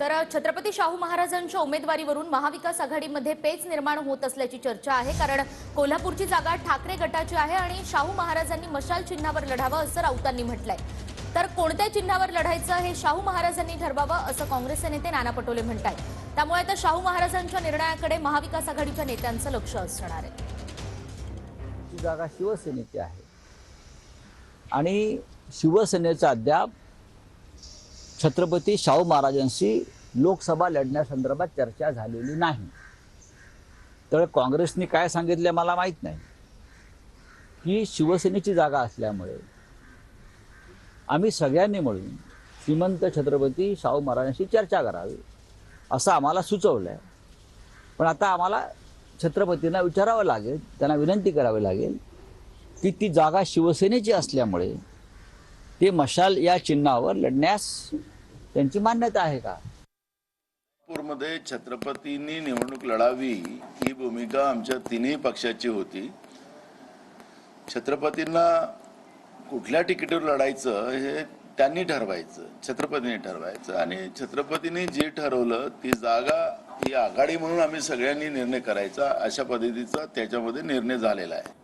तर छत्रपती शाहू महाराजांच्या उमेदवारीवरून महाविकास आघाडीमध्ये पेच निर्माण होत असल्याची चर्चा आहे। कारण कोल्हापूरची जागा ठाकरे गटाची आहे आणि शाहू महाराजांनी मशाल चिन्हावर लढावं असं राऊतांनी म्हटलंय। तर कोणत्या चिन्हावर लढायचं हे शाहू महाराजांनी ठरवावं असं काँग्रेसचे नेते नाना पटोले म्हणतात। त्यामुळे आता शाहू महाराजांच्या निर्णयाकडे महाविकास आघाडीच्या नेत्यांचं लक्ष असणार आहे। ही जागा शिवसेनेची आहे आणि शिवसेनेचा अद्याप छत्रपती शाहू महाराजांशी लोकसभा लढण्यासंदर्भात चर्चा झालेली नाही। तर काँग्रेसने काय सांगितले मला माहित नाही। ही शिवसेनेची जागा असल्यामुळे आम्ही सगळ्यांनी मिळून श्रीमंत छत्रपती शाहू महाराजांशी चर्चा करावी असं आम्हाला सुचवलंय। पण आता आम्हाला छत्रपतींना विचारावं लागेल, त्यांना विनंती करावी लागेल की ती जागा शिवसेनेची असल्यामुळे ते मशाल या चिन्हावर लढण्यास त्यांची मान्यता आहे का। नागपूरमध्ये छत्रपतींनी निवडणूक लढावी ही भूमिका आमच्या तिन्ही पक्षाची होती। छत्रपतींना कुठल्या तिकीटवर लढायचं हे त्यांनी ठरवायचं, छत्रपतींनी ठरवायचं आणि छत्रपतींनी जे ठरवलं ती जागा ही आघाडी म्हणून आम्ही सगळ्यांनी निर्णय करायचा अशा पद्धतीचा त्याच्यामध्ये निर्णय झालेला आहे।